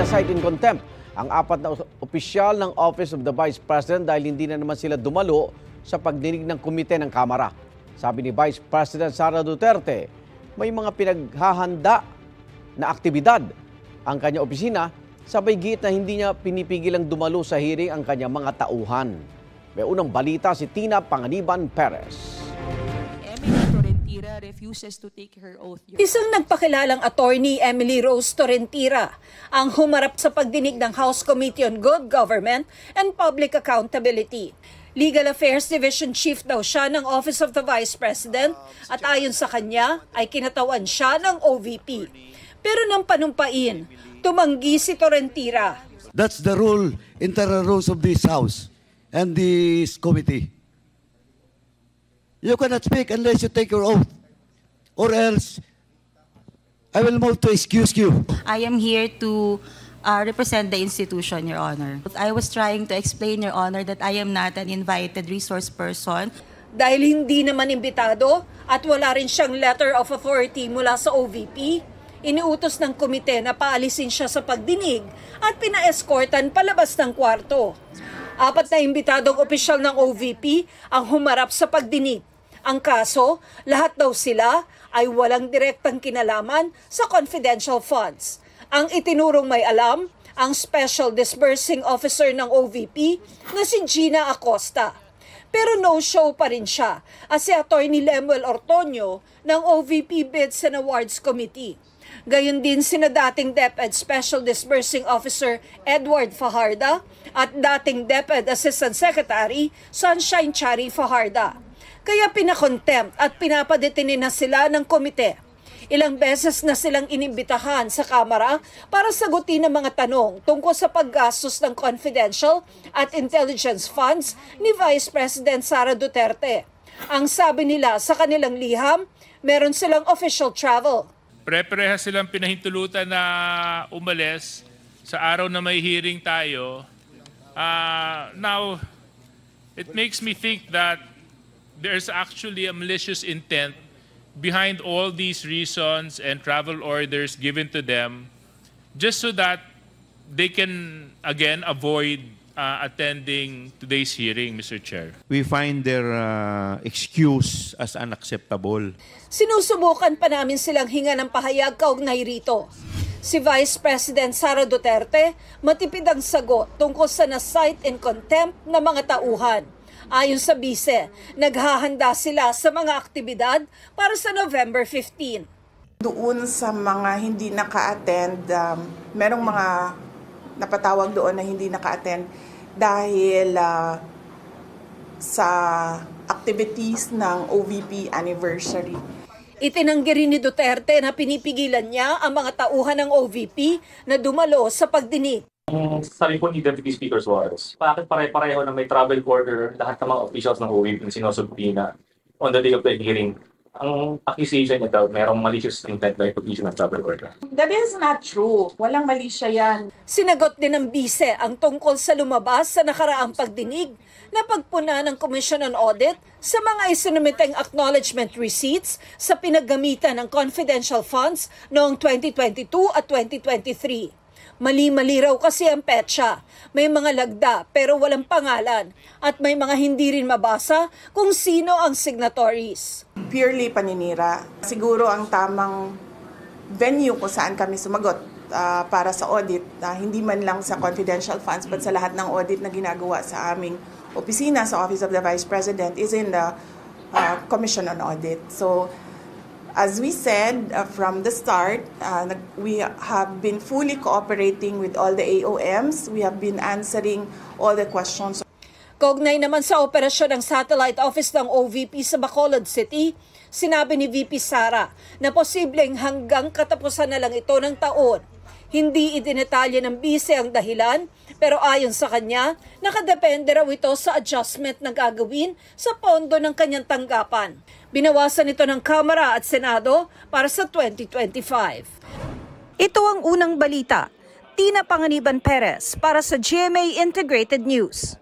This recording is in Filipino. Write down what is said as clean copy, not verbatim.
Sinasight in contempt ang 4 na opisyal ng Office of the Vice President dahil hindi na naman sila dumalo sa pagdinig ng komite ng Kamara. Sabi ni Vice President Sara Duterte, may mga pinaghahanda na aktibidad ang kanyang opisina, sabay giit na hindi niya pinipigilang dumalo sa hearing ang kanyang mga tauhan. May unang balita si Tina Panganiban Perez. Refuses to take her oath. Isang nagpakilalang attorney, Emily Rose Torrentira, ang humarap sa pagdinig ng House Committee on Good Government and Public Accountability. Legal Affairs Division Chief daw siya ng Office of the Vice President at ayon sa kanya ay kinatawan siya ng OVP. Pero nang panumpain, tumanggi si Torrentira. That's the rule, internal rules of this House and this committee. You cannot speak unless you take your oath, or else I will move to excuse you. I am here to represent the institution, Your Honor. I was trying to explain, Your Honor, that I am not an invited resource person. Dahil hindi naman imbitado at wala rin siyang letter of authority mula sa OVP, iniutos ng komite na paalisin siya sa pagdinig at pina-escortan palabas ng kwarto. 4 na imbitadong opisyal ng OVP ang humarap sa pagdinig. Ang kaso, lahat daw sila ay walang direktang kinalaman sa confidential funds. Ang itinurong may alam, ang Special Disbursing Officer ng OVP na si Gina Acosta. Pero no-show pa rin siya as si Attorney Lemuel Ortonio ng OVP Bids and Awards Committee. Gayon din sina dating DepEd Special Disbursing Officer Edward Fajarda at dating DepEd Assistant Secretary Sunshine Chari Fajarda. Kaya pinakontempt at pinapadetinin na sila ng komite. Ilang beses na silang inimbitahan sa Kamara para sagutin ang mga tanong tungkol sa paggastos ng confidential at intelligence funds ni Vice President Sara Duterte. Ang sabi nila sa kanilang liham, meron silang official travel. Pre-pareha silang pinahintulutan na umalis sa araw na may hearing tayo. Now, it makes me think that there's actually a malicious intent behind all these reasons and travel orders given to them just so that they can, again, avoid attending today's hearing, Mr. Chair. We find their excuse as unacceptable. Sinusubukan pa namin silang hinga ng pahayag kaugnay rito. Si Vice President Sara Duterte matipid ang sagot tungkol sa na-cite in contempt na mga tauhan. Ayon sa bise, naghahanda sila sa mga aktibidad para sa November 15. Doon sa mga hindi naka-attend, merong mga napatawag doon na hindi naka-attend dahil sa activities ng OVP anniversary. Itinanggi rin ni Duterte na pinipigilan niya ang mga tauhan ng OVP na dumalo sa pagdinig. Ang sabi po ni Deputy Speaker Suarez, bakit pare-pareho na may travel order lahat ng mga officials ng OVP na sinusubpina on the day of the hearing? Ang accusation niya daw, merong malicious intent by pag-issue ng travel order. That is not true. Walang mali siya yan. Sinagot din ng bise ang tungkol sa lumabas sa nakaraang pagdinig na pagpuna ng Commission on Audit sa mga isinumiteng acknowledgement receipts sa pinaggamitan ng confidential funds noong 2022 at 2023. Mali-mali raw kasi ang petsa. May mga lagda pero walang pangalan at may mga hindi rin mabasa kung sino ang signatories. Purely paninira. Siguro ang tamang venue kung saan kami sumagot para sa audit, hindi man lang sa confidential funds but sa lahat ng audit na ginagawa sa aming opisina sa Office of the Vice President is in the Commission on Audit. So, as we said from the start, we have been fully cooperating with all the AOMs. We have been answering all the questions. Kaugnay naman sa operasyon ng satellite office ng OVP sa Bacolod City, sinabi ni VP Sara na posibleng hanggang katapusan na lang ito ng taon. Hindi idinetalye ng bise ang dahilan, pero ayon sa kanya, nakadepende raw ito sa adjustment na gagawin sa pondo ng kanyang tanggapan. Binawasan ito ng Kamara at Senado para sa 2025. Ito ang unang balita. Tina Panganiban Perez para sa GMA Integrated News.